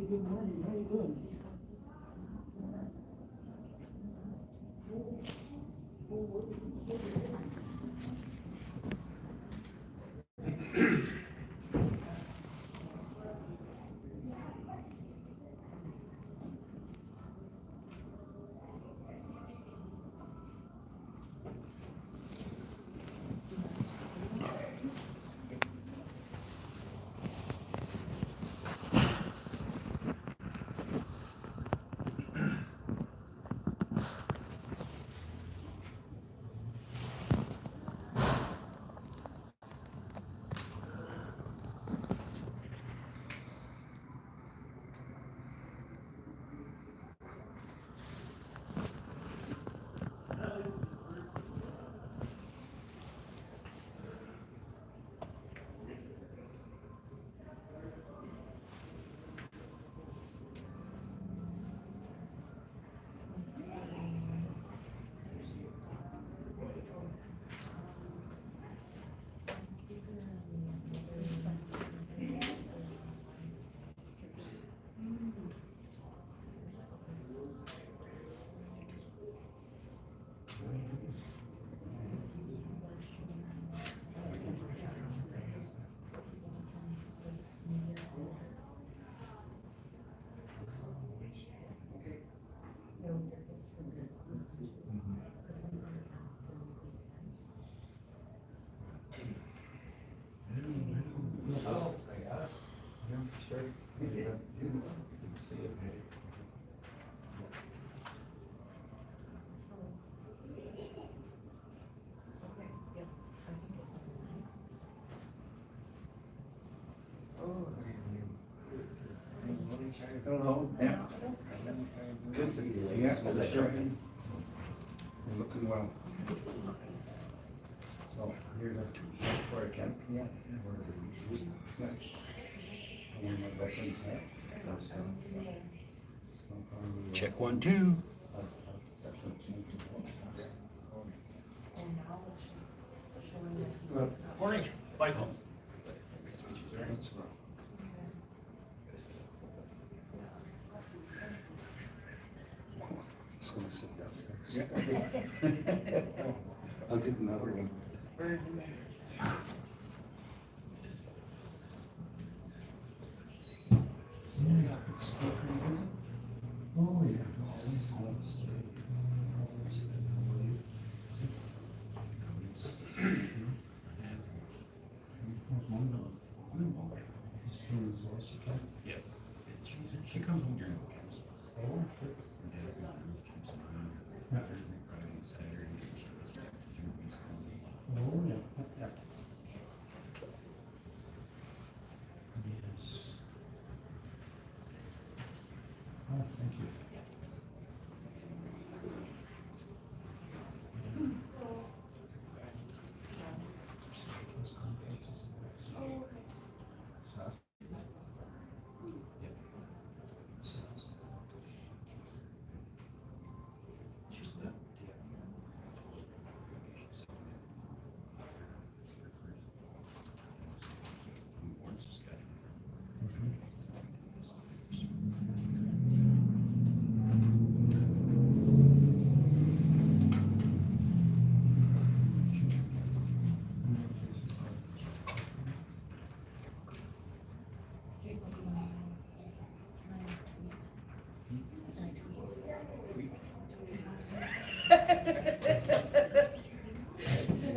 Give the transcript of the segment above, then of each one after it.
good morning. How you doing? Oh, I got it. Yeah, sure. Yeah. See it. Hello. Yeah. Good to you. Yeah, for sure. You're looking well. So, here's a for a camp. Yeah. Check 1, 2. Morning, Michael. Just gonna sit down there. I'll get another one. Oh, yeah. Yeah. She comes home during the weekends. Her dad keeps an eye on her. Thursday, Friday, and Saturday. Oh, yeah. Yes. Oh, thank you. She's the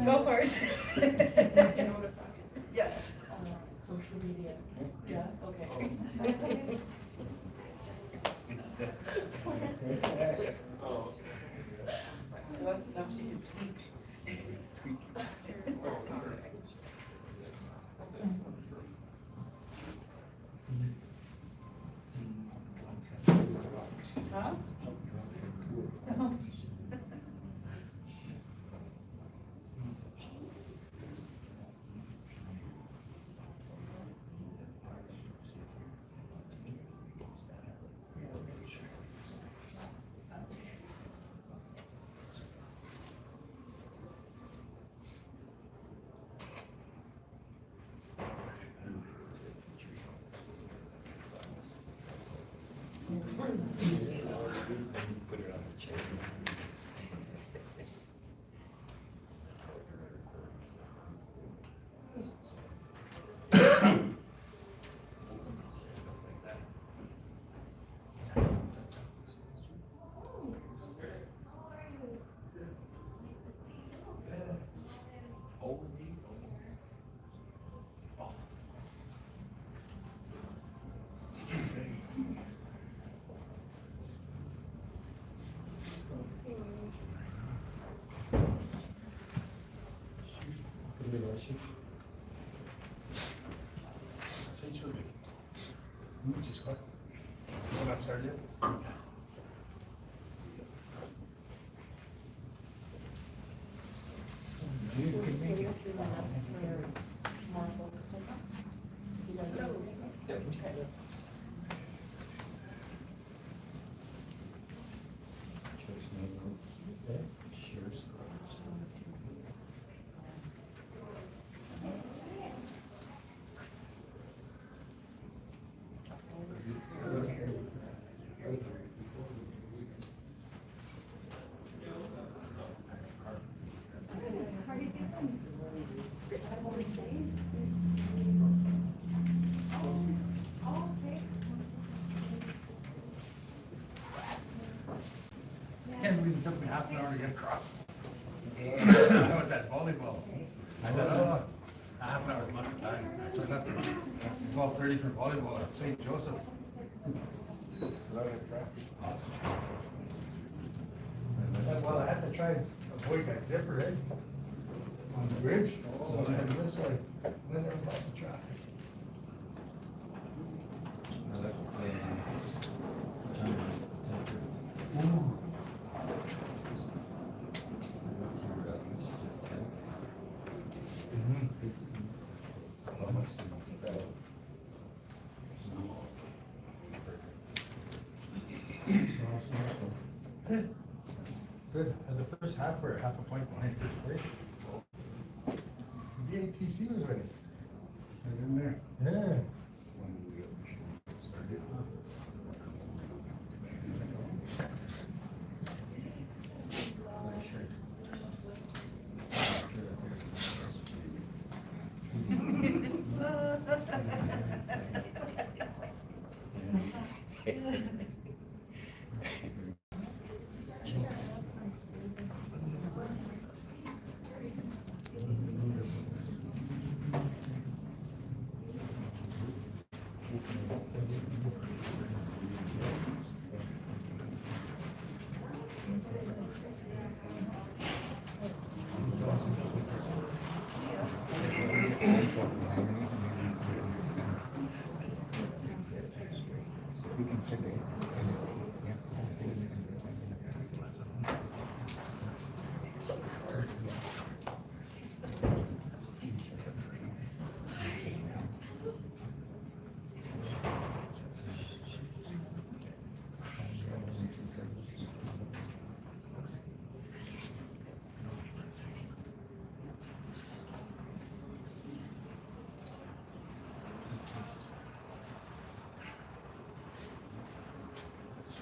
Go for it. Yeah. Social media. Yeah, okay. That's enough she can Huh? Sei chulo. Muitas coisas. Vou lá para ali. We're just gonna go through the notes where more folks took. You guys know? Okay. Can't believe it took me half an hour to get across. That was that volleyball. I thought, oh, half an hour is lots of time. I tried not to, 12:30 for volleyball at St. Joseph. Lots of traffic. Well, I had to try and avoid that zipper, eh? On the bridge. So I had this way. Then there was lots of traffic. Ooh. Good. Good. And the first half, we're half a point behind first place. The ATC was winning. Right in there. Yeah. Nice shirt.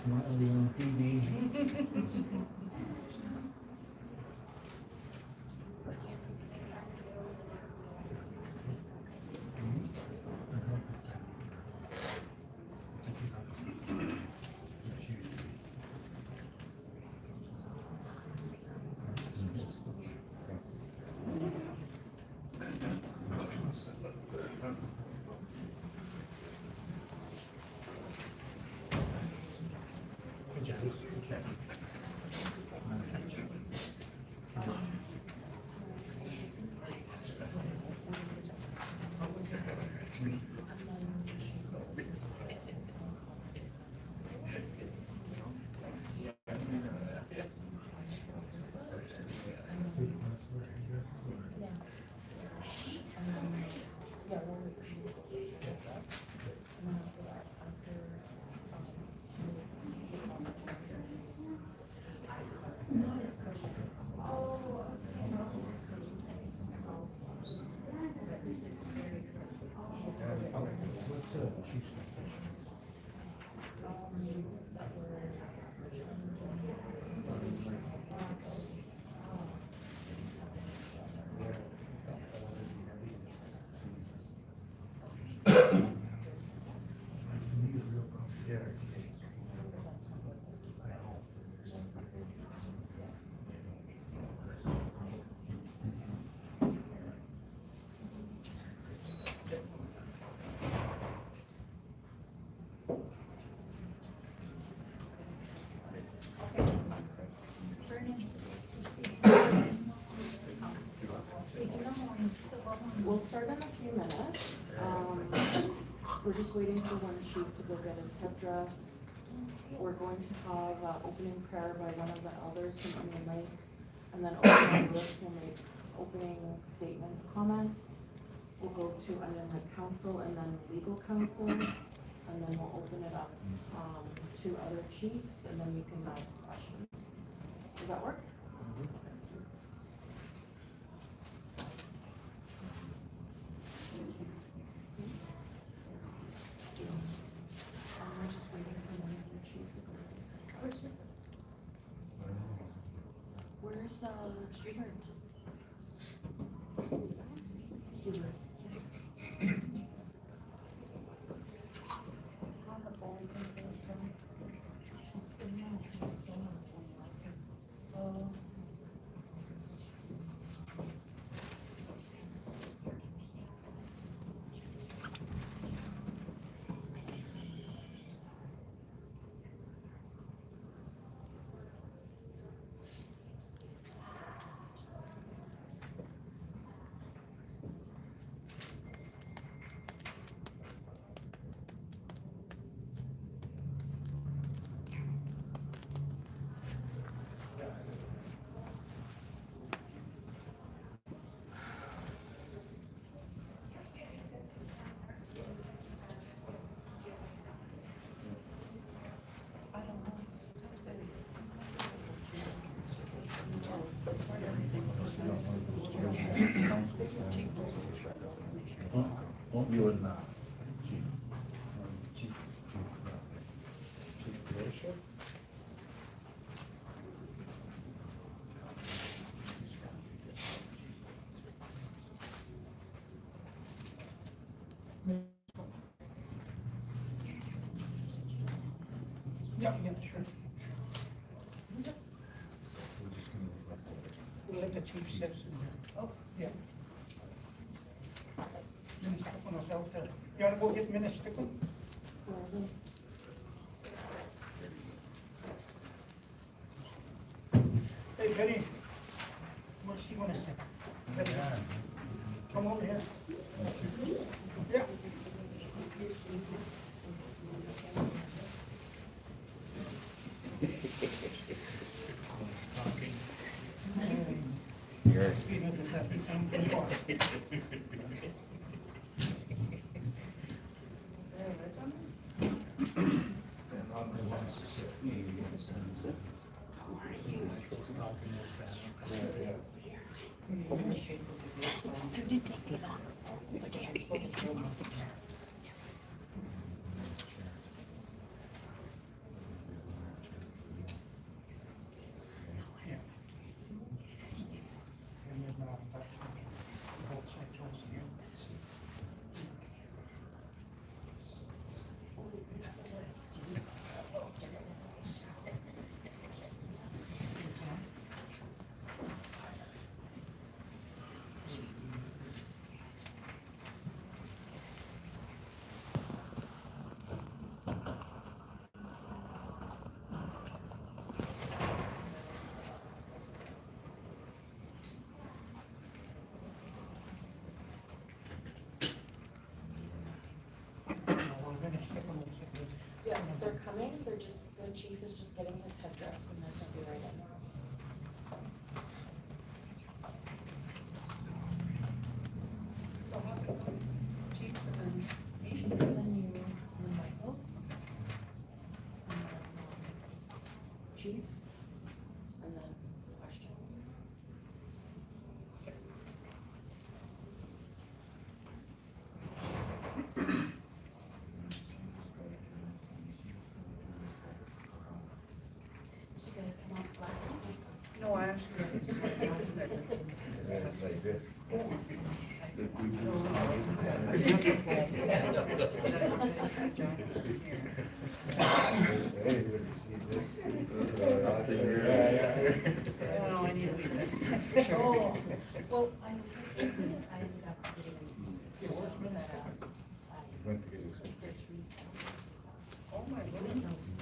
Smiley on TV. Good job. We'll start in a few minutes. We're just waiting for one chief to go get his headdress. We're going to have opening prayer by one of the elders from Indian Lake. And then Open Lake will make opening statements, comments. We'll go to Onion Head Council and then legal counsel. And then we'll open it up to other chiefs, and then you can have questions. Does that work? We're just waiting for one of the chief to go get his headdress. Where's Stewart? Stewart. You and, chief. Chief Leadership? Yeah, sure. Like the chief says in here. Oh, yeah. Minister was out there. You wanna go get Minister? Hey, Benny. What's she wanna say? Benny, come over here. Yeah. Yes. Speaking of the sassy sound from the boss. So did take it on. Yeah, they're coming, the chief is just getting his headdress and they're gonna be right in. So how's it going? Chief and then me? Chief, then you, and Michael. And then, chiefs, and then questions. Did you guys come off last night? No, I actually. That's like this. Hey, look, see this? No, I need to leave that. Oh, well, I was so busy, I ended up getting set up. Went to get his- Oh, my goodness.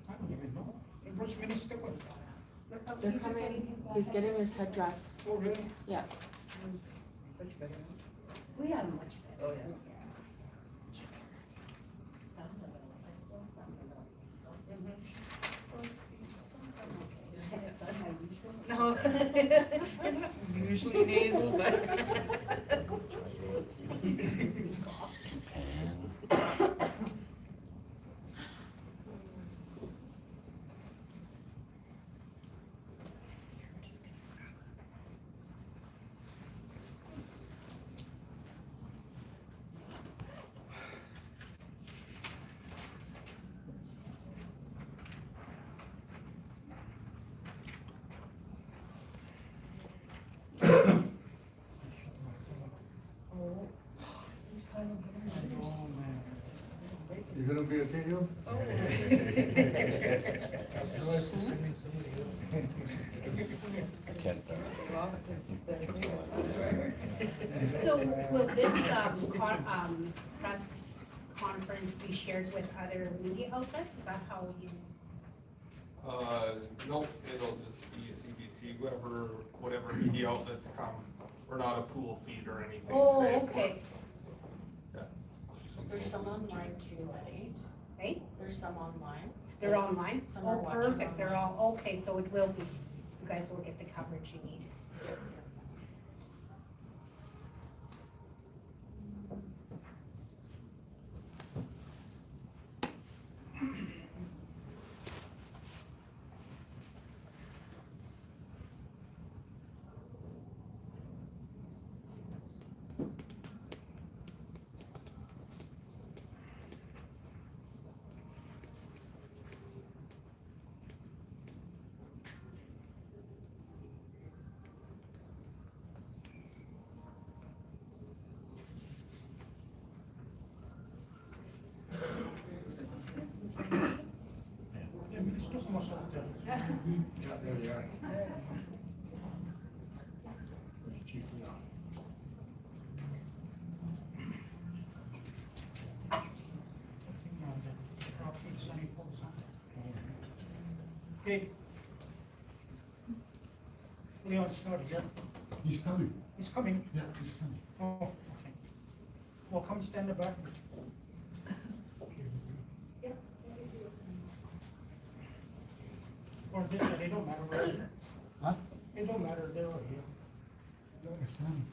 I don't even know. And where's Minister? They're coming, he's getting his headdress, Oh, really? yeah. We have much better. Oh, yeah. Some of them, I still some of them, so. It's not my usual. No. You're not usually nasal, but. Is it okay, Joe? So will this, press conference be shared with other media outlets? Is that how you? Nope, it'll just be CBC, whatever media outlets come. We're not a pool feed or anything. Oh, today. okay. Yeah. There's some online too, right? Hey, There's some online. they're online? Some are Oh, watching perfect, they're all, okay, so it will be, you guys will get the coverage you need. Yeah, there you are. Chief Leon. Okay. Leon's not here. He's coming. He's coming. Yeah, he's coming. Oh, okay. Well, come stand in the back. Or this, they don't matter, right? Huh? It don't matter, they're all here. No, he's coming.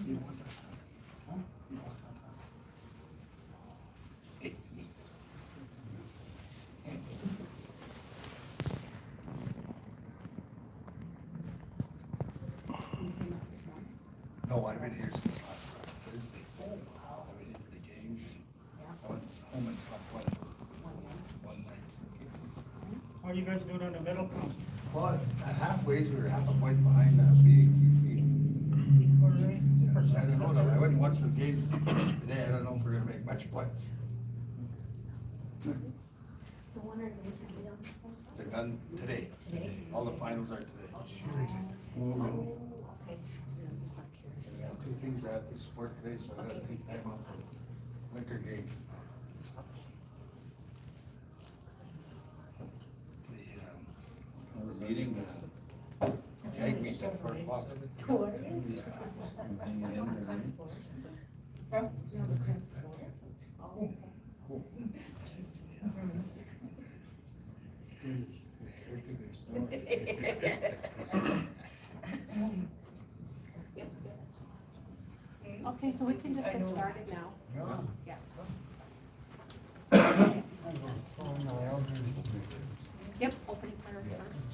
You want that? Huh? You want that? No, I've been here since last Thursday. I've been here for the games. I went home and slept one night. How are you guys doing on the medal count? Well, at halfways, we were half a point behind BATC. Or any Yeah, I percent? don't know, I went and watched the games today, I don't know if we're gonna make much points. So when are they gonna be on this one? They're done today. Today? All the finals are today. Okay. Yeah, two things I have to support today, so I gotta take time off for winter games. The meeting, tag meet at 4 o'clock. What is? Yeah. Huh? So you have the 10th floor. Oh, Okay, so we can just get started now. Yeah. Yep, opening prayers first.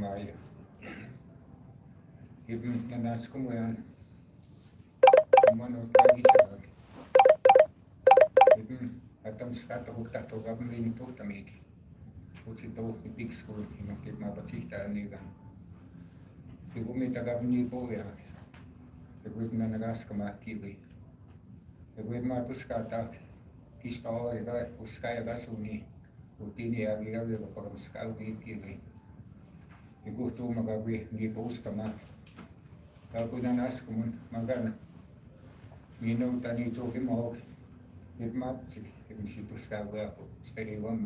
maayo. Ibn nanas ko mo yan. Umano pag-isag. Ibn atam sa katahog-tatog ang rinto tamig. Kutsi ito ipig school, inakit mapatsita nigan. Ibu may tagab ni po ya. Ibu na nagas ka makili. Ibu matus katak. Kisto ida uskaya gasuni. Utini agi-agi kapag uskaw ikili. Ibu tu magabi ni po ustama. Tapos na nas kumun magana. Minaw tani choki mo. Itmat sig ibn situs kaga ako. Stay one.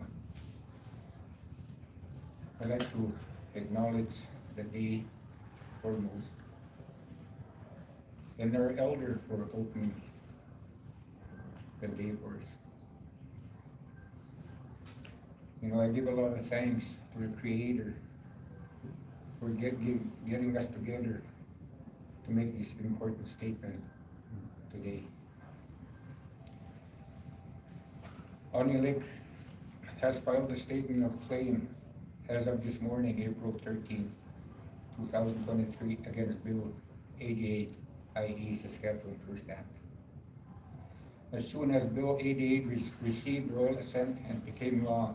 I'd like to acknowledge the day foremost and our elder for opening the day for us. You know, I give a lot of thanks to the Creator for getting us together to make this important statement today. Onion Lake has filed a statement of claim as of this morning, April 13, 2023, against Bill 88, i.e. Saskatchewan First Act. As soon as Bill 88 received royal assent and became law,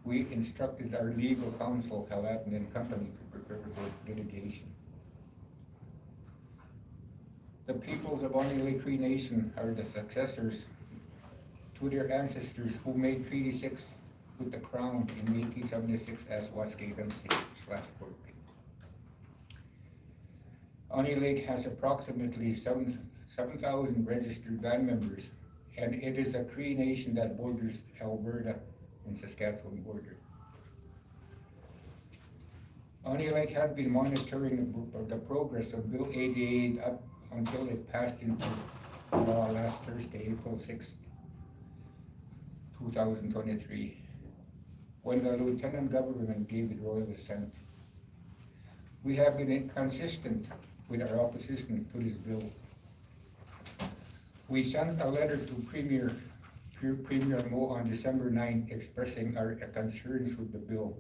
we instructed our legal counsel, Halatin and Company, to prepare for litigation. The peoples of Onion Lake Cree Nation are the successors to their ancestors who made Treaty 6 with the Crown in 1876 as Waskagan/Fort. Onion Lake has approximately 7,000 registered band members, and it is a Cree Nation that borders Alberta and Saskatchewan border. Onion Lake had been monitoring the progress of Bill 88 up until it passed into law last Thursday, April 6, 2023. When the Lieutenant Government gave it royal assent. We have been inconsistent with our opposition to this bill. We sent a letter to Premier Mo on December 9 expressing our concerns with the bill.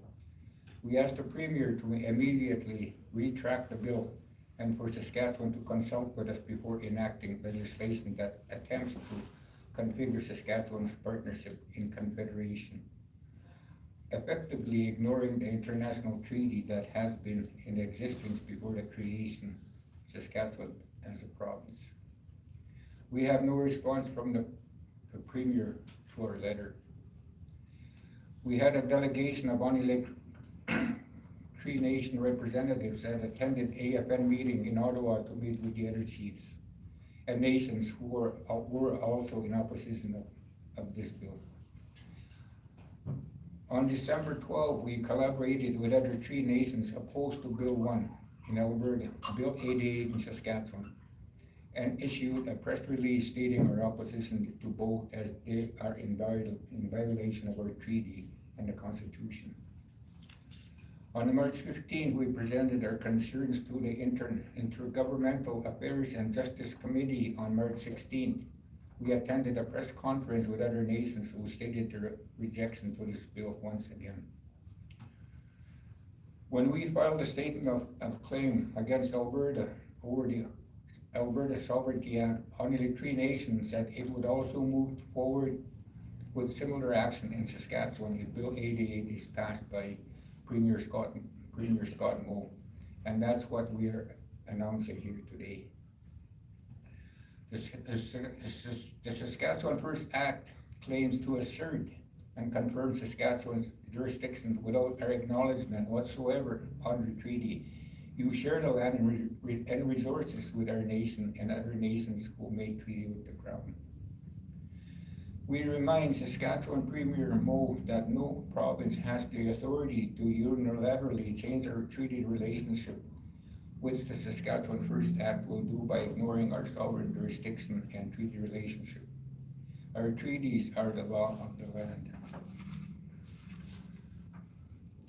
We asked the Premier to immediately retract the bill and for Saskatchewan to consult with us before enacting legislation that attempts to configure Saskatchewan's partnership in Confederation, effectively ignoring the international treaty that has been in existence before the creation of Saskatchewan as a province. We have no response from the Premier to our letter. We had a delegation of Onion Lake Cree Nation representatives that attended AFN meeting in Ottawa to meet with the other chiefs and nations who were also in opposition of this bill. On December 12, we collaborated with other Cree nations opposed to Bill 1 in Alberta, Bill 88 in Saskatchewan, and issued a press release stating our opposition to both as they are in violation of our treaty and the Constitution. On March 15, we presented our concerns to the Intergovernmental Affairs and Justice Committee on March 16th. We attended a press conference with other nations who stated their rejection to this bill once again. When we filed a statement of claim against Alberta over the Alberta Sovereignty Act, Onion Lake Cree Nation said it would also move forward with similar action in Saskatchewan if Bill 88 is passed by Premier Scott Moe, and that's what we are announcing here today. The Saskatchewan First Act claims to assert and confirm Saskatchewan's jurisdiction without our acknowledgement whatsoever under treaty. You share the land and resources with our nation and other nations who make treaty with the Crown. We remind Saskatchewan Premier Moe that no province has the authority to unilaterally change our treaty relationship, which the Saskatchewan First Act will do by ignoring our sovereign jurisdiction and treaty relationship. Our treaties are the law of the land.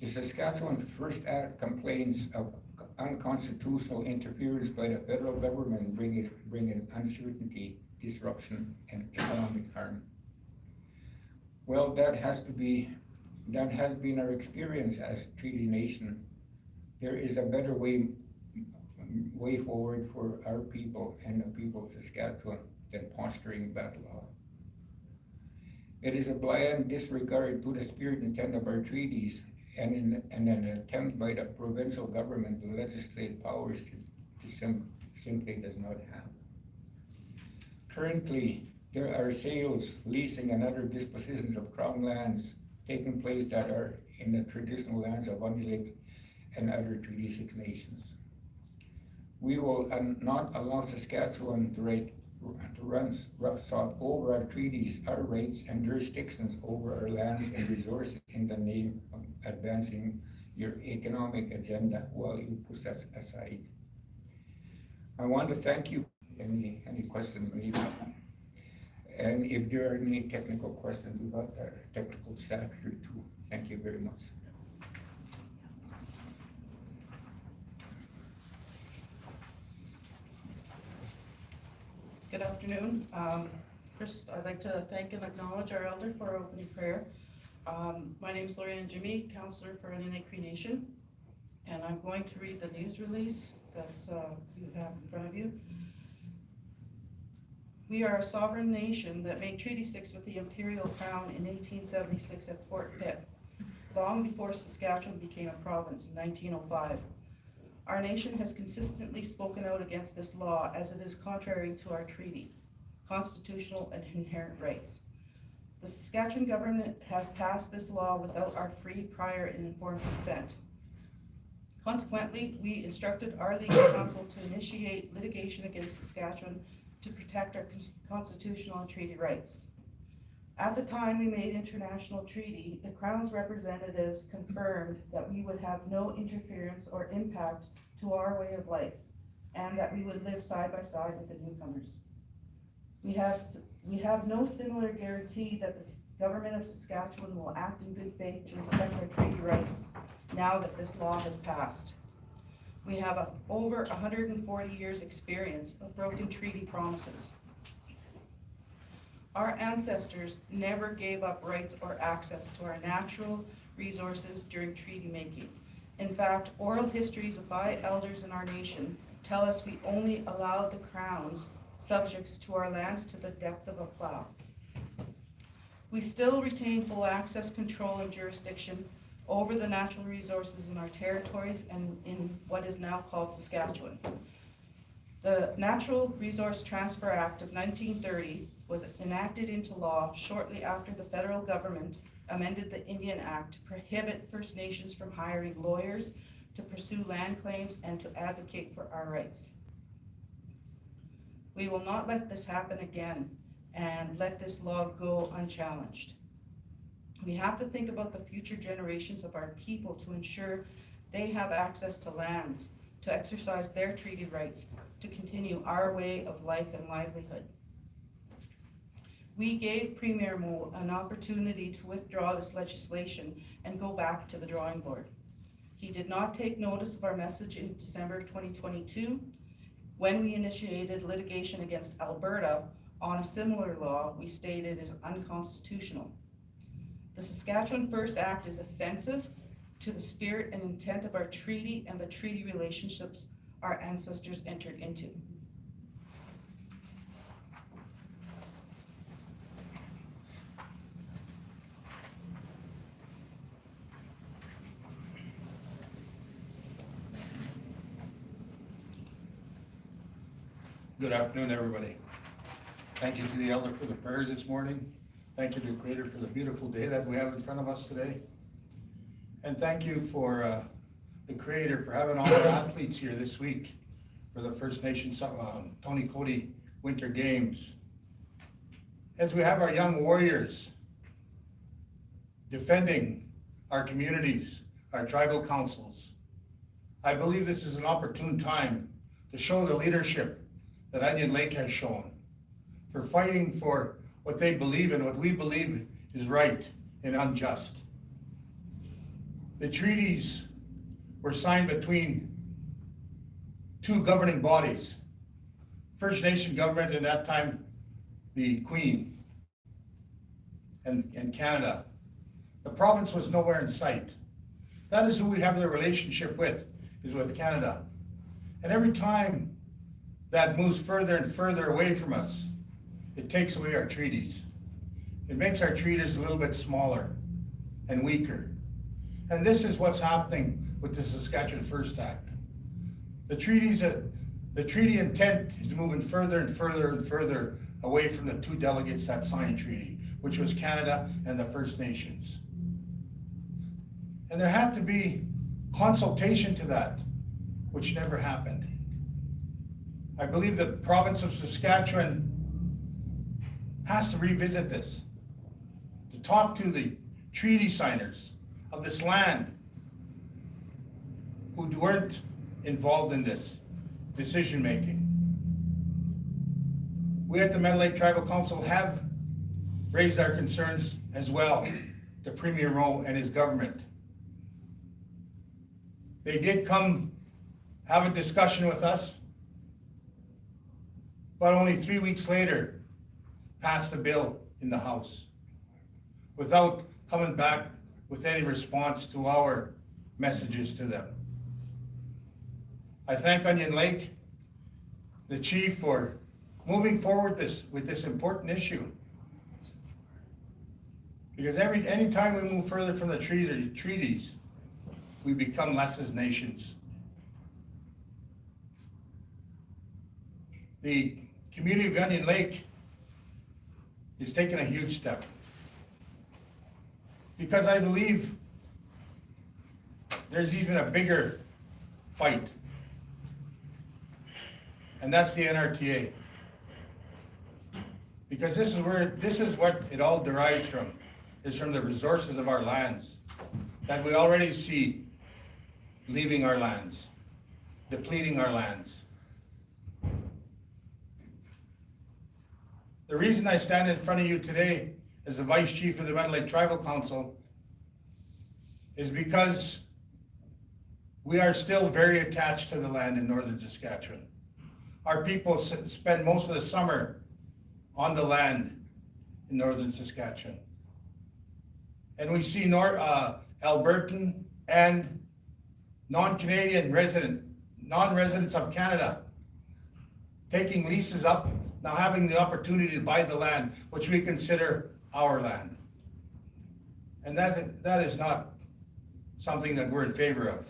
The Saskatchewan First Act complains of unconstitutional interference by the federal government, bringing uncertainty, disruption, and economic harm. Well, that has been our experience as treaty nation there is a better way forward for our people and the people of Saskatchewan than posturing bad law. It is a blind disregard to the spirit and intent of our treaties and an attempt by the provincial government to legislate powers it simply does not have. Currently, there are sales, leasing, and other dispositions of Crown lands taking place that are in the traditional lands of Bundy Lake and other Treaty 6 nations. We will not allow Saskatchewan to run roughshod over our treaties, our rights, and jurisdictions over our lands and resources in the name of advancing your economic agenda while you push us aside. I want to thank you. Any questions maybe? And if there are any technical questions, we've got our technical staff here too. Thank you very much. Good afternoon. First, I'd like to thank and acknowledge our elder for our opening prayer. My name is Lorianne Jimmy, counselor for Onion Lake Cree Nation, and I'm going to read the news release that you have in front of you. We are a sovereign nation that made Treaty 6 with the Imperial Crown in 1876 at Fort Pitt, long before Saskatchewan became a province in 1905. Our nation has consistently spoken out against this law as it is contrary to our treaty, constitutional and inherent rights. The Saskatchewan government has passed this law without our free, prior, and informed consent. Consequently, we instructed our legal counsel to initiate litigation against Saskatchewan to protect our constitutional and treaty rights. At the time we made international treaty, the Crown's representatives confirmed that we would have no interference or impact to our way of life, and that we would live side by side with the newcomers. We have no similar guarantee that the government of Saskatchewan will act in good faith to respect our treaty rights now that this law has passed. We have over 140 years experience of broken treaty promises. Our ancestors never gave up rights or access to our natural resources during treaty making. In fact, oral histories by elders in our nation tell us we only allowed the Crown's subjects to our lands to the depth of a plow. We still retain full access, control, and jurisdiction over the natural resources in our territories and in what is now called Saskatchewan. The Natural Resource Transfer Act of 1930 was enacted into law shortly after the federal government amended the Indian Act to prohibit First Nations from hiring lawyers to pursue land claims and to advocate for our rights. We will not let this happen again and let this law go unchallenged. We have to think about the future generations of our people to ensure they have access to lands, to exercise their treaty rights, to continue our way of life and livelihood. We gave Premier Moe an opportunity to withdraw this legislation and go back to the drawing board. He did not take notice of our message in December 2022 when we initiated litigation against Alberta on a similar law we stated is unconstitutional. The Saskatchewan First Act is offensive to the spirit and intent of our treaty and the treaty relationships our ancestors entered into. Good afternoon, everybody. Thank you to the elder for the prayers this morning. Thank you to the Creator for the beautiful day that we have in front of us today. And thank you for the Creator for having all our athletes here this week for the First Nations Tony Cody Winter Games. As we have our young warriors defending our communities, our tribal councils, I believe this is an opportune time to show the leadership that Onion Lake has shown for fighting for what they believe in, what we believe is right and unjust. The treaties were signed between two governing bodies, First Nation government, and at that time, the Queen and Canada. The province was nowhere in sight. That is who we have the relationship with. is with Canada. And every time that moves further and further away from us, it takes away our treaties. It makes our treaties a little bit smaller and weaker. And this is what's happening with the Saskatchewan First Act. The treaty intent is moving further and further and further away from the two delegates that signed treaty, which was Canada and the First Nations. And there had to be consultation to that, which never happened. I believe the province of Saskatchewan has to revisit this, to talk to the treaty signers of this land who weren't involved in this decision-making. We at the Meadow Lake Tribal Council have raised our concerns as well to Premier Rowe and his government. They did come have a discussion with us, but only 3 weeks later, passed the bill in the House without coming back with any response to our messages to them. I thank Onion Lake, the chief, for moving forward with this important issue. Because any time we move further from the treaties, we become less as nations. The community of Onion Lake is taking a huge step. Because I believe there's even a bigger fight. And that's the NRTA. Because this is what it all derives from, is from the resources of our lands that we already see leaving our lands, depleting our lands. The reason I stand in front of you today as the Vice Chief of the Meadow Lake Tribal Council is because we are still very attached to the land in northern Saskatchewan. Our people spend most of the summer on the land in northern Saskatchewan. And we see Albertan and non-Canadian non-residents of Canada taking leases up, now having the opportunity to buy the land, which we consider our land. And that is not something that we're in favor of.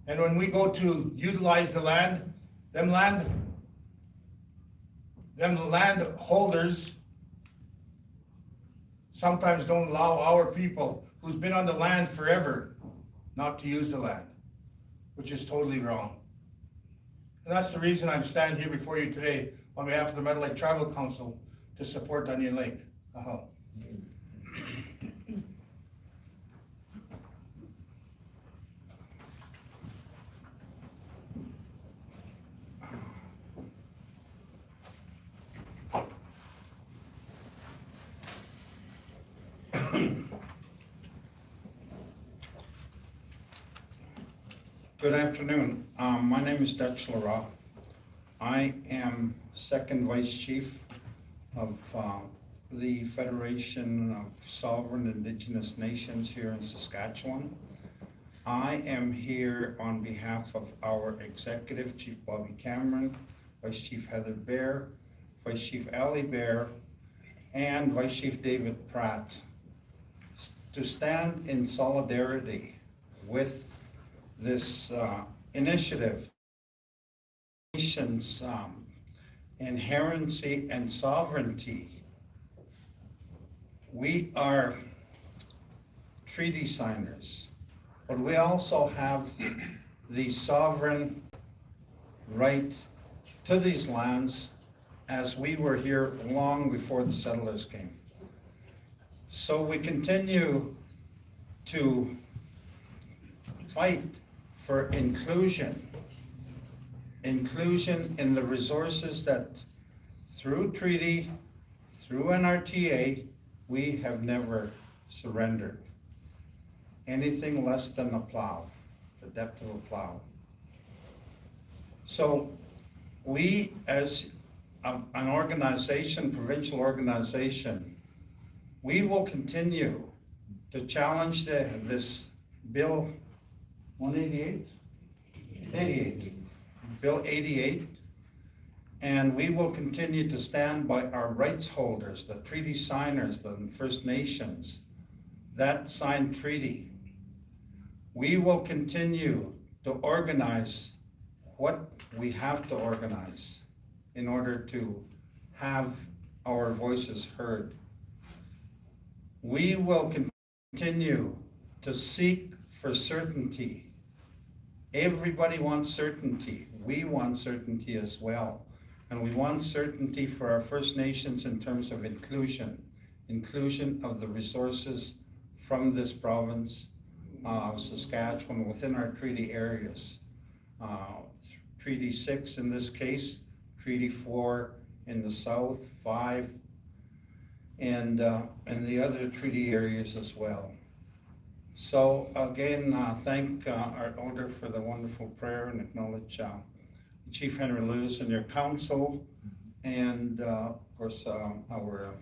And when we go to utilize the land, them landholders sometimes don't allow our people who's been on the land forever not to use the land, which is totally wrong. And that's the reason I'm standing here before you today on behalf of the Meadow Lake Tribal Council to support Onion Lake. Good afternoon. My name is Dutch Lara. I am second vice chief of the Federation of Sovereign Indigenous Nations here in Saskatchewan. I am here on behalf of our executive, Chief Bobby Cameron, Vice Chief Heather Bear, Vice Chief Ali Bear, and Vice Chief David Pratt, to stand in solidarity with this initiative, nations' inherency and sovereignty. We are treaty signers, but we also have the sovereign right to these lands as we were here long before the settlers came. So we continue to fight for inclusion in the resources that through treaty, through NRTA, we have never surrendered. Anything less than a plow, the depth of a plow. So we as an organization, provincial organization, we will continue to challenge this bill 188? 88. Bill 88. And we will continue to stand by our rights holders, the treaty signers, the First Nations, that signed treaty. We will continue to organize what we have to organize in order to have our voices heard. We will continue to seek for certainty. Everybody wants certainty. We want certainty as well. And we want certainty for our First Nations in terms of inclusion of the resources from this province of Saskatchewan within our treaty areas. Treaty 6 in this case, Treaty 4 in the south, 5, and the other treaty areas as well. So again, thank our elder for the wonderful prayer and acknowledge Chief Henry Lewis and your council, and of course our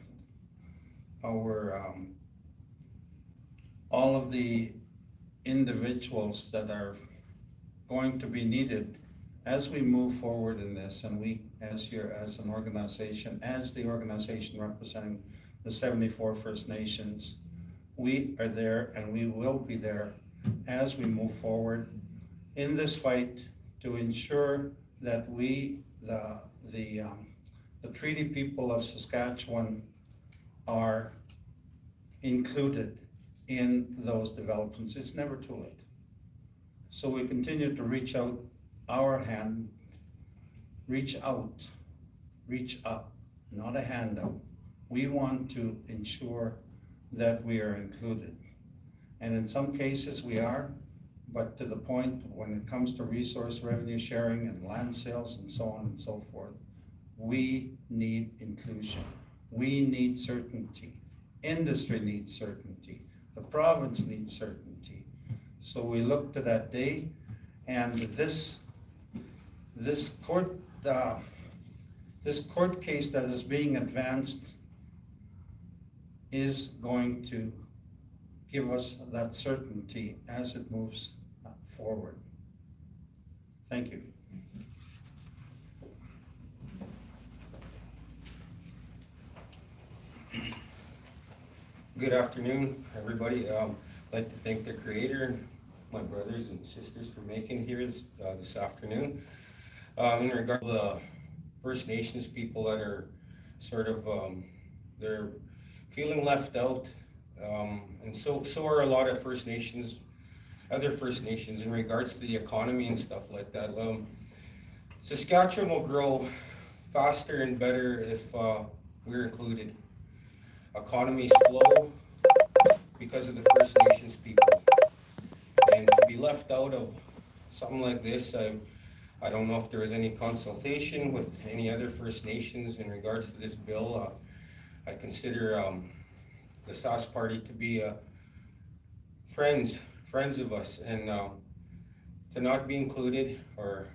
all of the individuals that are going to be needed as we move forward in this, and we as an organization, as the organization representing the 74 First Nations, we are there and we will be there as we move forward in this fight to ensure that we, the treaty people of Saskatchewan, are included in those developments. It's never too late. So we continue to reach out our hand, reach out, reach up, not a handout. We want to ensure that we are included. And in some cases we are, but to the point when it comes to resource revenue sharing and land sales and so on and so forth, we need inclusion. We need certainty. Industry needs certainty. The province needs certainty. So we look to that day, and this court case that is being advanced is going to give us that certainty as it moves forward. Thank you. Good afternoon, everybody. I'd like to thank the Creator and my brothers and sisters for making it here this afternoon. In regard to the First Nations people that are sort of, they're feeling left out, and so are a lot of First Nations, other First Nations in regards to the economy and stuff like that. Saskatchewan will grow faster and better if we're included. Economies flow because of the First Nations people. And to be left out of something like this, I don't know if there was any consultation with any other First Nations in regards to this bill. I consider the Sask Party to be friends of us, and to not be included or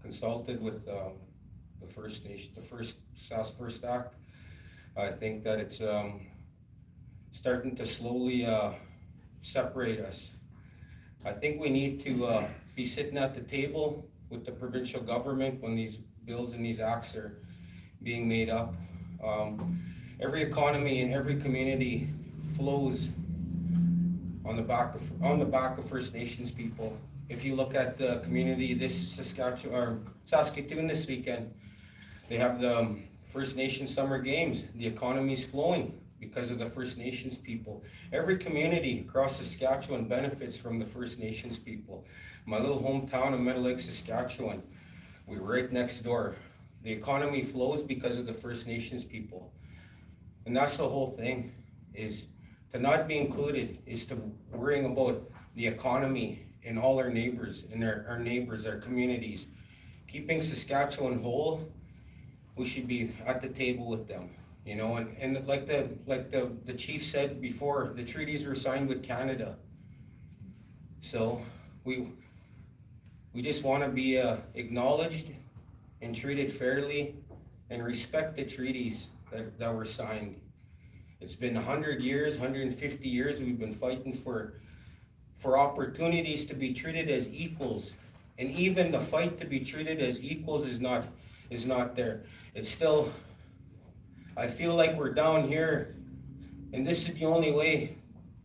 consulted with the First Nation, the Sask First Act, I think that it's starting to slowly separate us. I think we need to be sitting at the table with the provincial government when these bills and these acts are being made up. Every economy in every community flows on the back of First Nations people. If you look at the community Saskatoon this weekend, they have the First Nations Summer Games. The economy is flowing because of the First Nations people. Every community across Saskatchewan benefits from the First Nations people. My little hometown of Meadow Lake, Saskatchewan, we're right next door. The economy flows because of the First Nations people. And that's the whole thing, is to not be included, is to worrying about the economy and all our neighbors and our neighbors, our communities. Keeping Saskatchewan whole, we should be at the table with them, you know, and like the chief said before, the treaties were signed with Canada. So we just want to be acknowledged and treated fairly and respect the treaties that were signed. It's been 100 years, 150 years we've been fighting for for opportunities to be treated as equals. And even the fight to be treated as equals is not there. It's still, I feel like we're down here, and this is the only way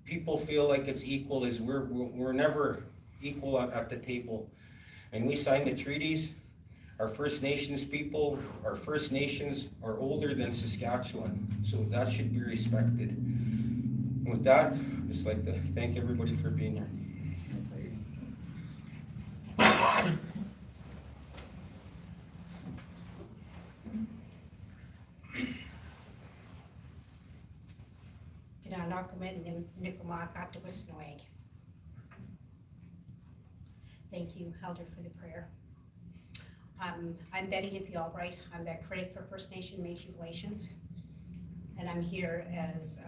people feel like it's equal, is we're never equal at the table. And we signed the treaties. Our First Nations people, our First Nations are older than Saskatchewan, so that should be respected. And with that, I'd just like to thank everybody for being here. Thank you, Elder, for the prayer. I'm Betty Hippie Albright. I'm the critic for First Nation Métis Relations, and I'm here as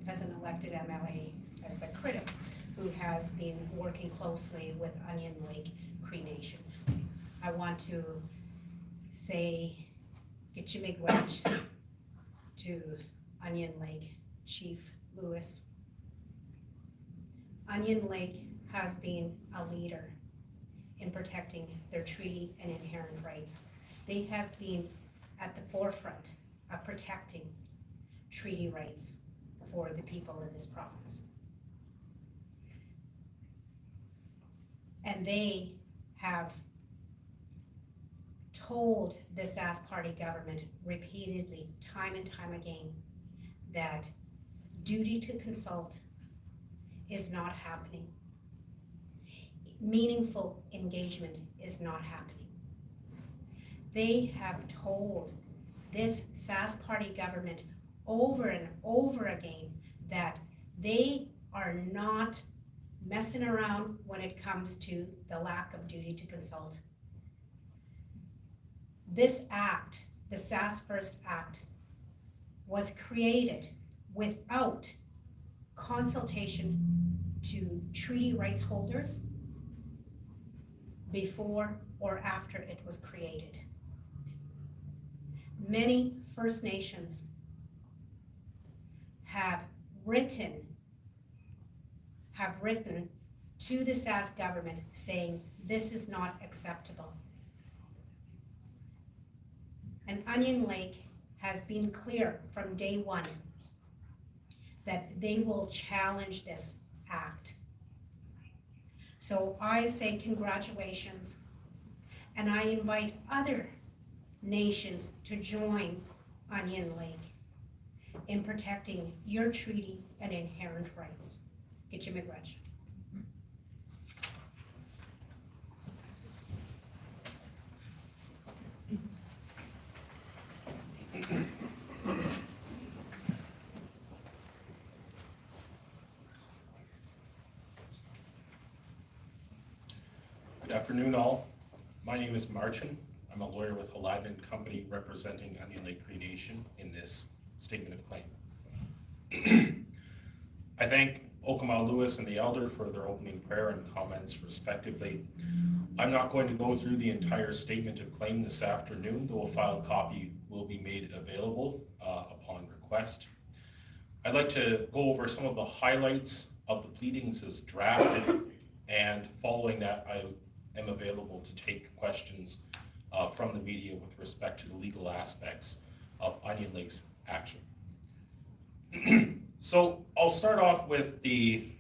an elected MLA, as the critic who has been working closely with Onion Lake Cree Nation. I want to say Gitchimigwech to Onion Lake Chief Lewis. Onion Lake has been a leader in protecting their treaty and inherent rights. They have been at the forefront of protecting treaty rights for the people in this province. And they have told the Sask Party government repeatedly, time and time again, that duty to consult is not happening. Meaningful engagement is not happening. They have told this Sask Party government over and over again that they are not messing around when it comes to the lack of duty to consult. This act, the Sask First Act, was created without consultation to treaty rights holders before or after it was created. Many First Nations have written to the Sask government saying this is not acceptable. And Onion Lake has been clear from day one that they will challenge this act. So I say congratulations, and I invite other nations to join Onion Lake in protecting your treaty and inherent rights. Gitchimigwech. Good afternoon, all. My name is Marchin. I'm a lawyer with Aladdin & Company representing Onion Lake Cree Nation in this statement of claim. I thank Okama Lewis and the Elder for their opening prayer and comments respectively. I'm not going to go through the entire statement of claim this afternoon, though a filed copy will be made available upon request. I'd like to go over some of the highlights of the pleadings as drafted, and following that I am available to take questions from the media with respect to the legal aspects of Onion Lake's action. So I'll start off with the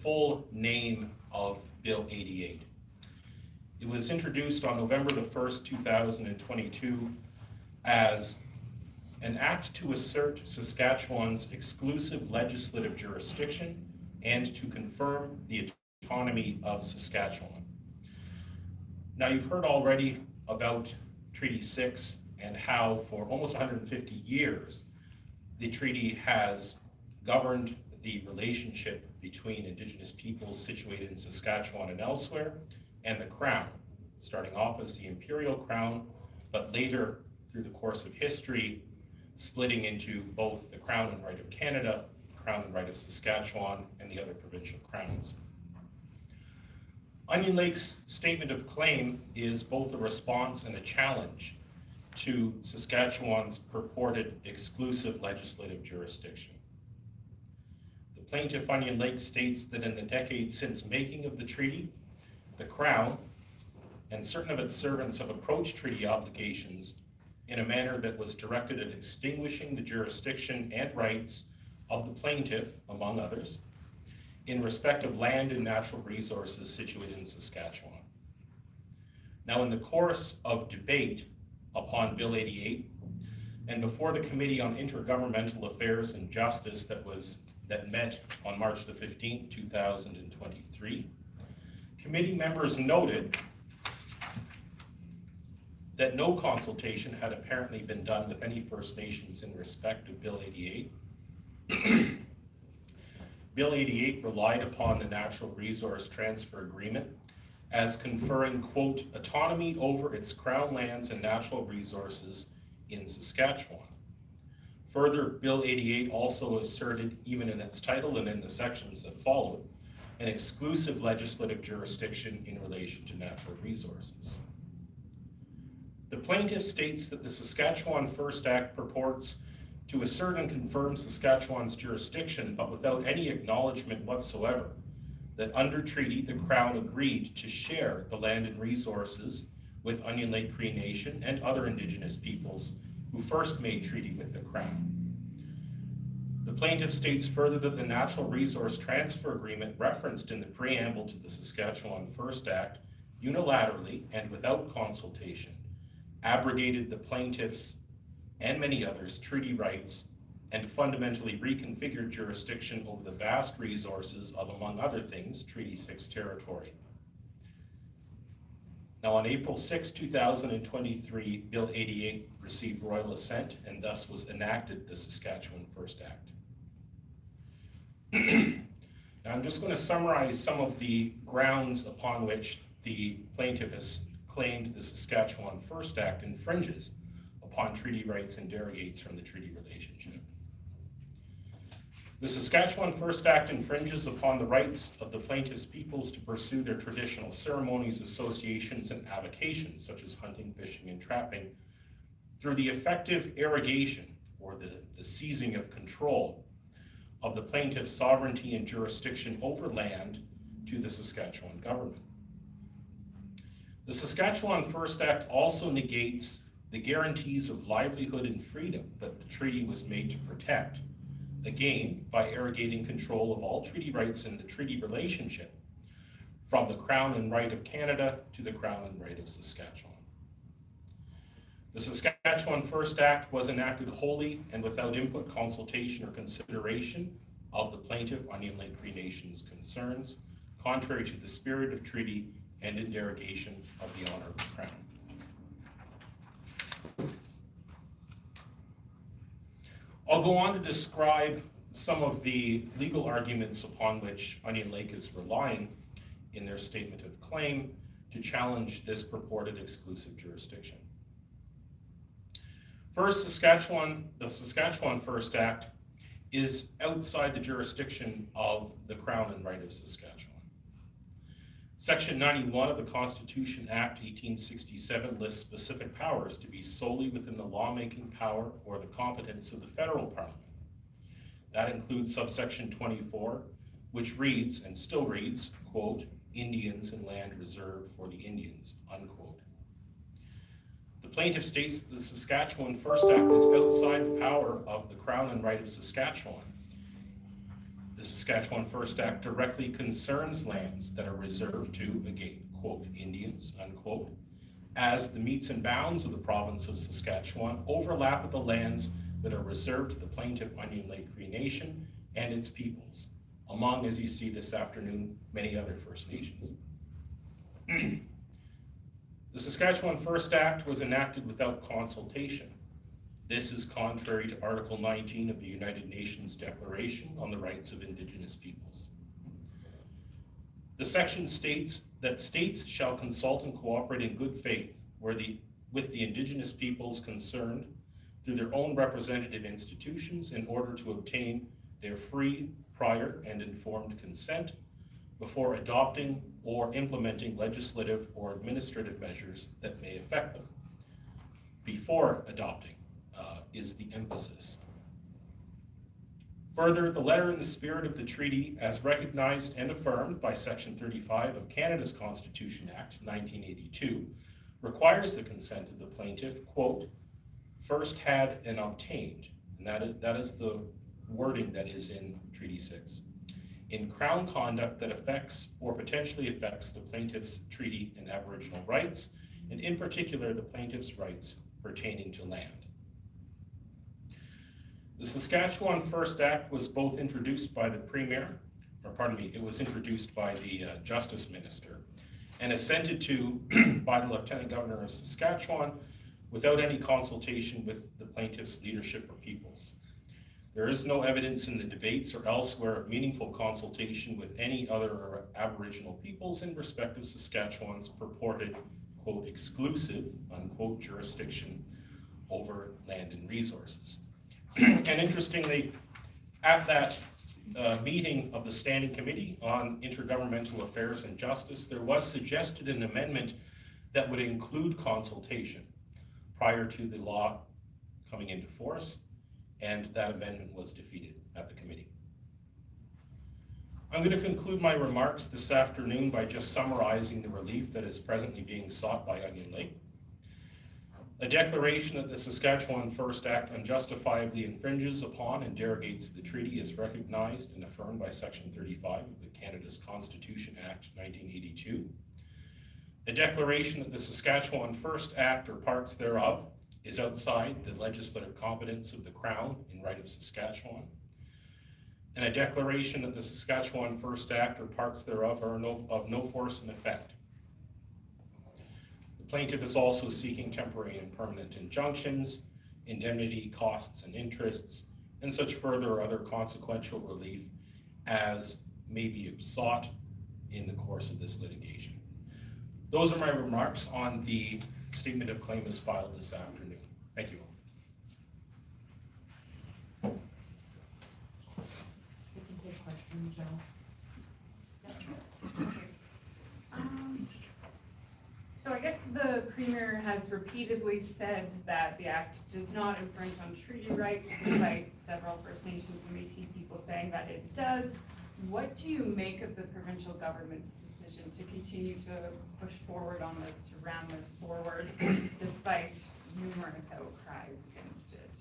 full name of Bill 88. It was introduced on November the 1st, 2022 as an act to assert Saskatchewan's exclusive legislative jurisdiction and to confirm the autonomy of Saskatchewan. Now, you've heard already about Treaty 6 and how for almost 150 years the treaty has governed the relationship between Indigenous peoples situated in Saskatchewan and elsewhere and the Crown, starting off as the Imperial Crown, but later through the course of history splitting into both the Crown and Right of Canada, the Crown and Right of Saskatchewan, and the other provincial crowns. Onion Lake's statement of claim is both a response and a challenge to Saskatchewan's purported exclusive legislative jurisdiction. The plaintiff Onion Lake states that in the decades since making of the treaty, the Crown and certain of its servants have approached treaty obligations in a manner that was directed at extinguishing the jurisdiction and rights of the plaintiff, among others, in respect of land and natural resources situated in Saskatchewan. Now, in the course of debate upon Bill 88, and before the Committee on Intergovernmental Affairs and Justice that met on March the 15th, 2023, committee members noted that no consultation had apparently been done with any First Nations in respect of Bill 88. Bill 88 relied upon the Natural Resource Transfer Agreement as conferring, quote, autonomy over its Crown lands and natural resources in Saskatchewan. Further, Bill 88 also asserted, even in its title and in the sections that followed, an exclusive legislative jurisdiction in relation to natural resources. The plaintiff states that the Saskatchewan First Act purports to assert and confirm Saskatchewan's jurisdiction, but without any acknowledgement whatsoever that under treaty the Crown agreed to share the land and resources with Onion Lake Cree Nation and other Indigenous peoples who first made treaty with the Crown. The plaintiff states further that the Natural Resource Transfer Agreement referenced in the preamble to the Saskatchewan First Act unilaterally and without consultation abrogated the plaintiff's and many others' treaty rights and fundamentally reconfigured jurisdiction over the vast resources of, among other things, Treaty 6 territory. Now, on April 6, 2023, Bill 88 received royal assent and thus was enacted the Saskatchewan First Act. Now, I'm just going to summarize some of the grounds upon which the plaintiff has claimed the Saskatchewan First Act infringes upon treaty rights and derogates from the treaty relationship. The Saskatchewan First Act infringes upon the rights of the plaintiff's peoples to pursue their traditional ceremonies, associations, and avocations, such as hunting, fishing, and trapping, through the effective arrogation or the seizing of control of the plaintiff's sovereignty and jurisdiction over land to the Saskatchewan government. The Saskatchewan First Act also negates the guarantees of livelihood and freedom that the treaty was made to protect, again, by arrogating control of all treaty rights in the treaty relationship, from the Crown and right of Canada to the Crown and right of Saskatchewan. The Saskatchewan First Act was enacted wholly and without input, consultation, or consideration of the plaintiff Onion Lake Cree Nation's concerns, contrary to the spirit of treaty and in derogation of the honor of the Crown. I'll go on to describe some of the legal arguments upon which Onion Lake is relying in their statement of claim to challenge this purported exclusive jurisdiction. First, the Saskatchewan First Act is outside the jurisdiction of the Crown and right of Saskatchewan. Section 91 of the Constitution Act 1867 lists specific powers to be solely within the lawmaking power or the competence of the federal parliament. That includes subsection 24, which reads, and still reads, quote, Indians and land reserved for the Indians, unquote. The plaintiff states that the Saskatchewan First Act is outside the power of the Crown and right of Saskatchewan. The Saskatchewan First Act directly concerns lands that are reserved to, again, quote, Indians, unquote, as the metes and bounds of the province of Saskatchewan overlap with the lands that are reserved to the plaintiff Onion Lake Cree Nation and its peoples, among, as you see this afternoon, many other First Nations. The Saskatchewan First Act was enacted without consultation. This is contrary to Article 19 of the United Nations Declaration on the Rights of Indigenous Peoples. The section states that states shall consult and cooperate in good faith with the Indigenous peoples concerned through their own representative institutions in order to obtain their free, prior, and informed consent before adopting or implementing legislative or administrative measures that may affect them. Before adopting is the emphasis. Further, the letter and the spirit of the treaty, as recognized and affirmed by Section 35 of Canada's Constitution Act 1982, requires the consent of the plaintiff, quote, first had and obtained, and that is the wording that is in Treaty 6, in Crown conduct that affects or potentially affects the plaintiff's treaty and Aboriginal rights, and in particular the plaintiff's rights pertaining to land. The Saskatchewan First Act was both introduced by the Premier, it was introduced by the Justice Minister, and assented to by the Lieutenant Governor of Saskatchewan without any consultation with the plaintiff's leadership or peoples. There is no evidence in the debates or elsewhere of meaningful consultation with any other Aboriginal peoples in respect of Saskatchewan's purported, quote, exclusive, unquote, jurisdiction over land and resources. And interestingly, at that meeting of the Standing Committee on Intergovernmental Affairs and Justice, there was suggested an amendment that would include consultation prior to the law coming into force, and that amendment was defeated at the committee. I'm going to conclude my remarks this afternoon by just summarizing the relief that is presently being sought by Onion Lake. A declaration that the Saskatchewan First Act unjustifiably infringes upon and derogates the treaty is recognized and affirmed by Section 35 of the Canada's Constitution Act 1982. A declaration that the Saskatchewan First Act or parts thereof is outside the legislative competence of the Crown in right of Saskatchewan. And a declaration that the Saskatchewan First Act or parts thereof are of no force and effect. The plaintiff is also seeking temporary and permanent injunctions, indemnity, costs and interests, and such further or other consequential relief as may be sought in the course of this litigation. Those are my remarks on the statement of claim as filed this afternoon. Thank you. We can take questions now. So I guess the Premier has repeatedly said that the Act does not infringe on treaty rights, despite several First Nations and Métis people saying that it does. What do you make of the provincial government's decision to continue to push forward on this, to ram this forward, despite numerous outcries against it?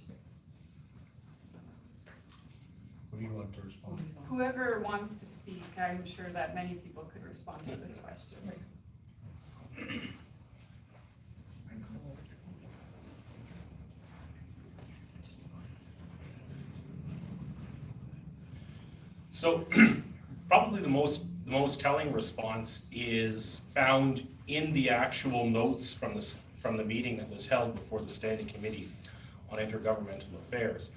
What do you want to respond? Whoever wants to speak, I'm sure that many people could respond to this question. So probably the most telling response is found in the actual notes from the meeting that was held before the Standing Committee on Intergovernmental Affairs.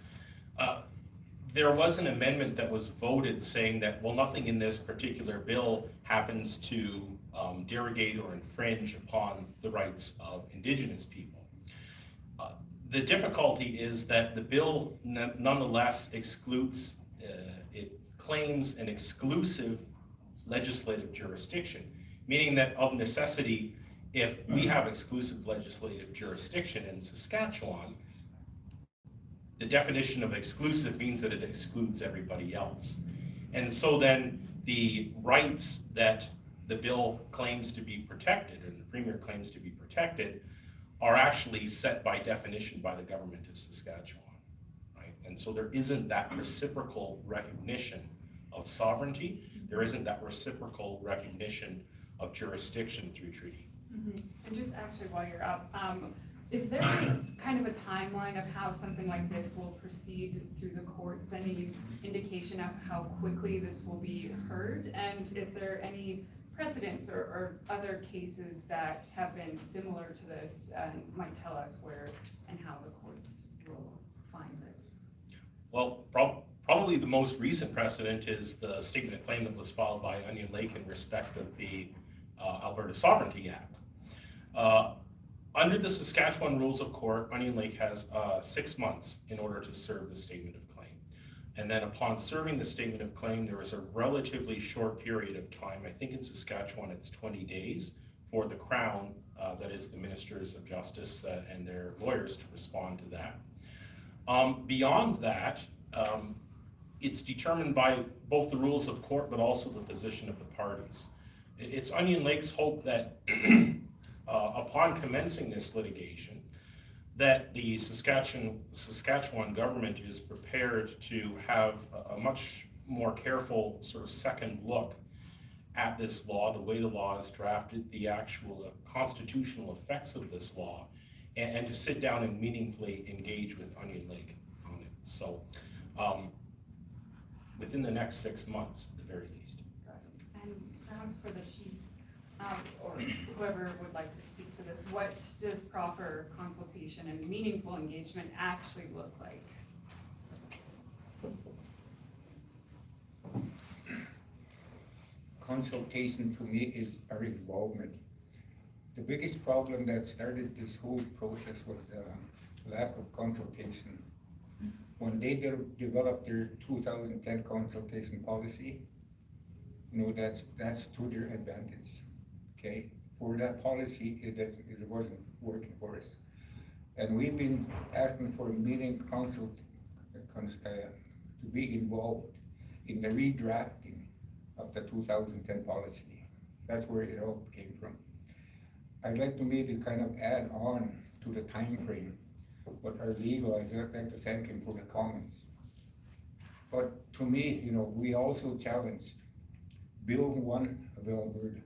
There was an amendment that was voted saying that, well, nothing in this particular bill happens to derogate or infringe upon the rights of Indigenous people. The difficulty is that the bill nonetheless excludes, it claims an exclusive legislative jurisdiction, meaning that of necessity, if we have exclusive legislative jurisdiction in Saskatchewan, the definition of exclusive means that it excludes everybody else. And so then the rights that the bill claims to be protected, and the Premier claims to be protected, are actually set by definition by the government of Saskatchewan, right? And so there isn't that reciprocal recognition of sovereignty. There isn't that reciprocal recognition of jurisdiction through treaty. Mm-hmm. And just actually while you're up, is there kind of a timeline of how something like this will proceed through the courts? Any indication of how quickly this will be heard? And is there any precedents or other cases that have been similar to this and might tell us where and how the courts will find this? Well, probably the most recent precedent is the statement of claim that was filed by Onion Lake in respect of the Alberta Sovereignty Act. Under the Saskatchewan Rules of Court, Onion Lake has 6 months in order to serve the statement of claim. And then upon serving the statement of claim, there is a relatively short period of time. I think in Saskatchewan it's 20 days for the Crown, that is the Ministers of Justice and their lawyers, to respond to that. Beyond that, it's determined by both the rules of court, but also the position of the parties. It's Onion Lake's hope that upon commencing this litigation, that the Saskatchewan government is prepared to have a much more careful sort of second look at this law, the way the law is drafted, the actual constitutional effects of this law, and to sit down and meaningfully engage with Onion Lake on it. So, within the next 6 months, at the very least. And perhaps for the chief, or whoever would like to speak to this, what does proper consultation and meaningful engagement actually look like? Consultation to me is our involvement. The biggest problem that started this whole process was lack of consultation. When they developed their 2010 consultation policy, that's to their advantage, okay? For that policy, it wasn't working for us. And we've been asking for a meeting to be involved in the redrafting of the 2010 policy. That's where it all came from. I'd like to maybe kind of add on to the time frame, but our legal, I'd like to thank him for the comments. But to me, we also challenged Bill 1 of Alberta,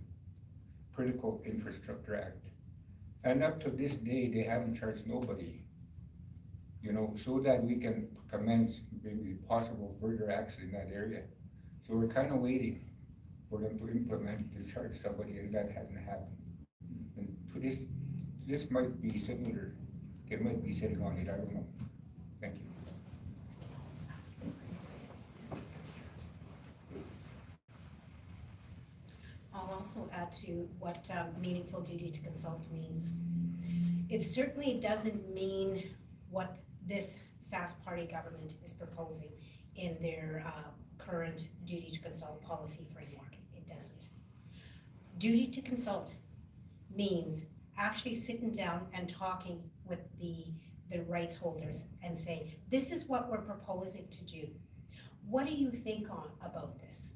Critical Infrastructure Act. And up to this day, they haven't charged nobody, so that we can commence maybe possible further action in that area. So we're kind of waiting for them to implement to charge somebody, and that hasn't happened. And to this might be similar. They might be sitting on it, I don't know. Thank you. I'll also add to what meaningful duty to consult means. It certainly doesn't mean what this Sask Party government is proposing in their current duty to consult policy framework. It doesn't. Duty to consult means actually sitting down and talking with the rights holders and saying, this is what we're proposing to do. What do you think about this?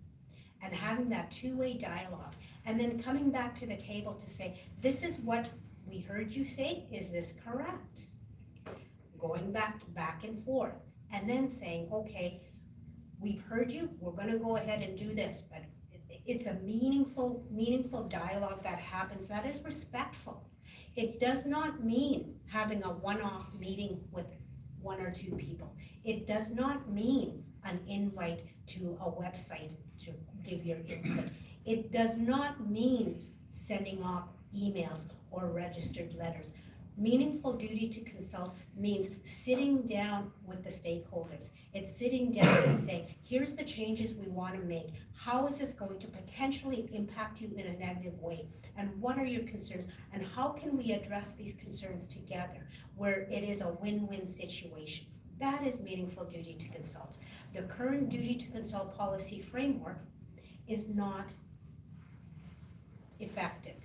And having that two-way dialogue, and then coming back to the table to say, this is what we heard you say, is this correct? Going back and forth, and then saying, okay, we've heard you, we're gonna go ahead and do this, but it's a meaningful dialogue that happens that is respectful. It does not mean having a one-off meeting with one or two people. It does not mean an invite to a website to give your input. It does not mean sending off emails or registered letters. Meaningful duty to consult means sitting down with the stakeholders. It's sitting down and saying, here's the changes we want to make. How is this going to potentially impact you in a negative way? And what are your concerns? And how can we address these concerns together where it is a win-win situation? That is meaningful duty to consult. The current duty to consult policy framework is not effective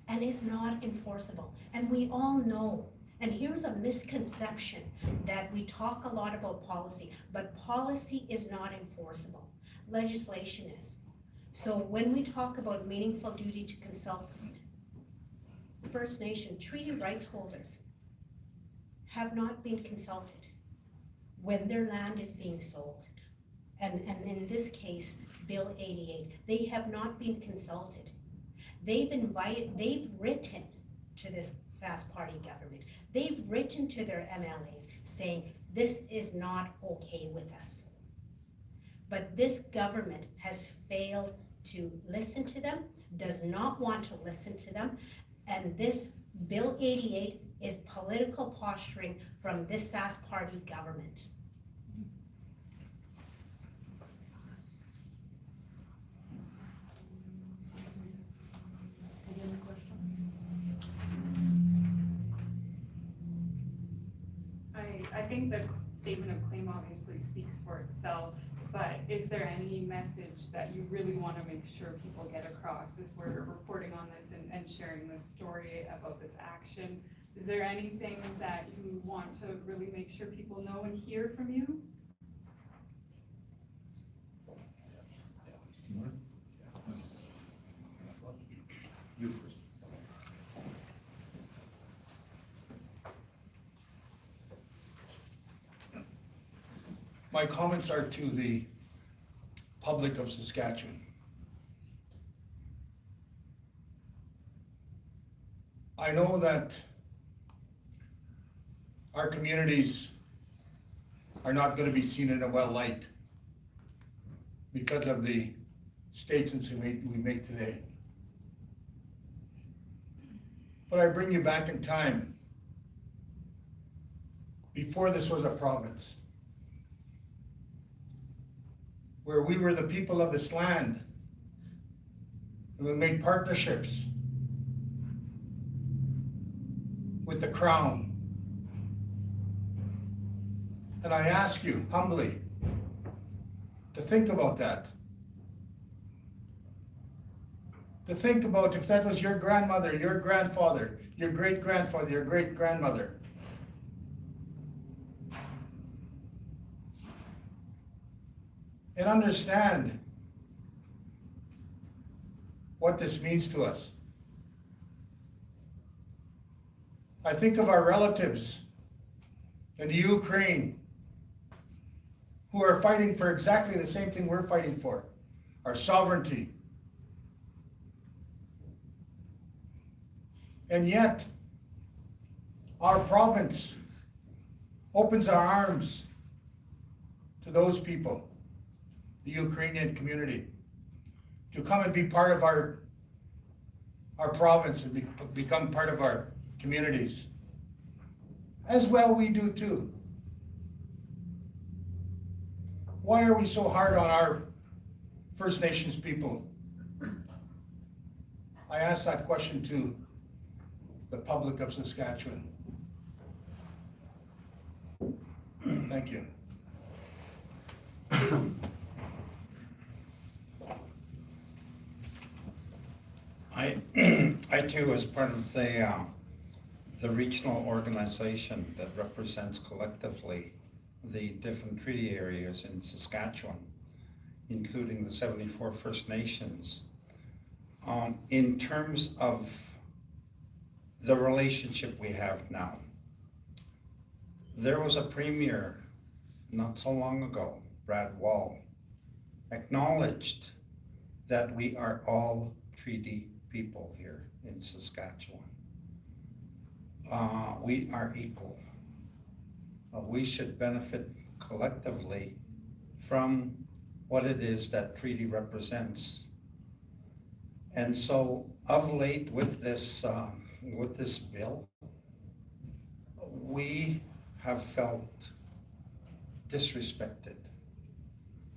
and is not enforceable. And we all know, and here's a misconception, that we talk a lot about policy, but policy is not enforceable. Legislation is. So when we talk about meaningful duty to consult, First Nation treaty rights holders have not been consulted when their land is being sold. And in this case, Bill 88, they have not been consulted. They've written to this Sask Party government. They've written to their MLAs saying, this is not okay with us. But this government has failed to listen to them, does not want to listen to them, and this Bill 88 is political posturing from this Sask Party government. I think the statement of claim obviously speaks for itself, but is there any message that you really want to make sure people get across as we're reporting on this and sharing this story about this action? Is there anything that you want to really make sure people know and hear from you? My comments are to the public of Saskatchewan. I know that our communities are not gonna be seen in a well light because of the statements we make today. But I bring you back in time, before this was a province, where we were the people of this land, and we made partnerships with the Crown. And I ask you humbly to think about that. To think about if that was your grandmother, your grandfather, your great-grandfather, your great-grandmother. And understand what this means to us. I think of our relatives in the Ukraine who are fighting for exactly the same thing we're fighting for, our sovereignty. And yet, our province opens our arms to those people, the Ukrainian community, to come and be part of our province and become part of our communities. As well we do too. Why are we so hard on our First Nations people? I ask that question to the public of Saskatchewan. Thank you. I too, as part of the regional organization that represents collectively the different treaty areas in Saskatchewan, including the 74 First Nations, in terms of the relationship we have now. There was a premier not so long ago, Brad Wall, acknowledged that we are all treaty people here in Saskatchewan. We are equal. We should benefit collectively from what it is that treaty represents. And so of late with this bill, we have felt disrespected.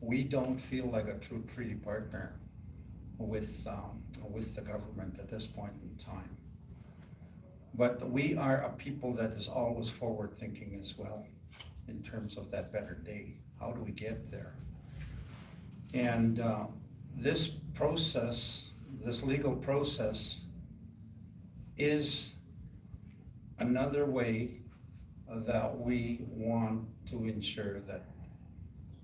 We don't feel like a true treaty partner with the government at this point in time. But we are a people that is always forward thinking as well in terms of that better day. How do we get there? And this process, this legal process, is another way that we want to ensure that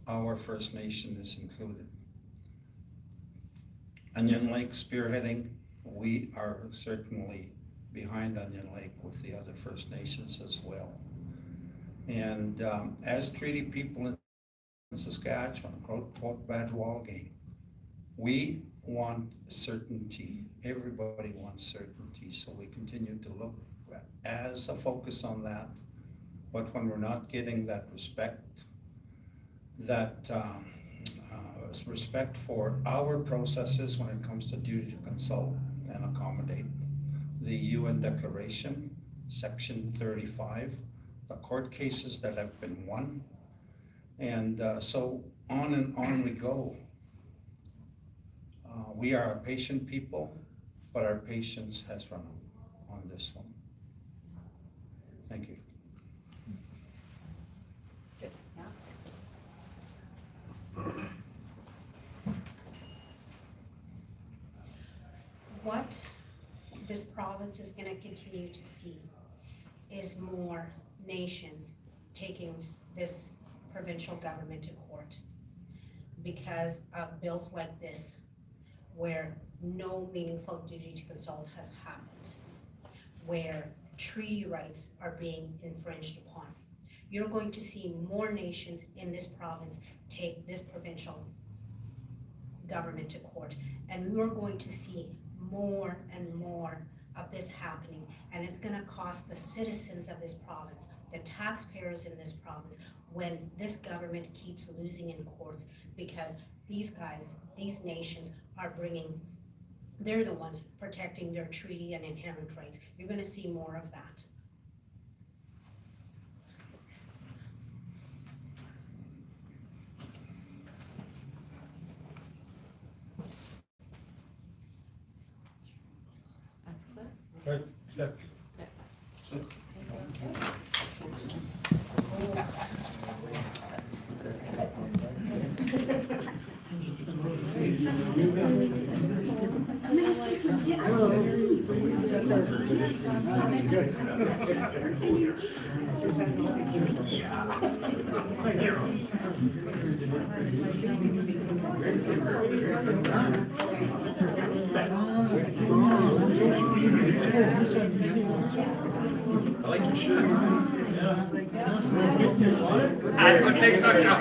our First Nation is included. Onion Lake spearheading, we are certainly behind Onion Lake with the other First Nations as well. And as treaty people in Saskatchewan, quote Brad Wall again, we want certainty. Everybody wants certainty, so we continue to look as a focus on that. But when we're not getting that respect, respect for our processes when it comes to duty to consult and accommodate, the UN Declaration, Section 35, the court cases that have been won, and so on and on we go. We are a patient people, but our patience has run out on this one. Thank you. Good, yeah. What this province is gonna continue to see is more nations taking this provincial government to court because of bills like this, where no meaningful duty to consult has happened, where treaty rights are being infringed upon. you're going to see more nations in this province take this provincial government to court. And we're going to see more and more of this happening, and it's gonna cost the citizens of this province, the taxpayers in this province, when this government keeps losing in courts, because these guys, these nations are they're the ones protecting their treaty and inherent rights. You're gonna see more of that. I don't think so, Joe.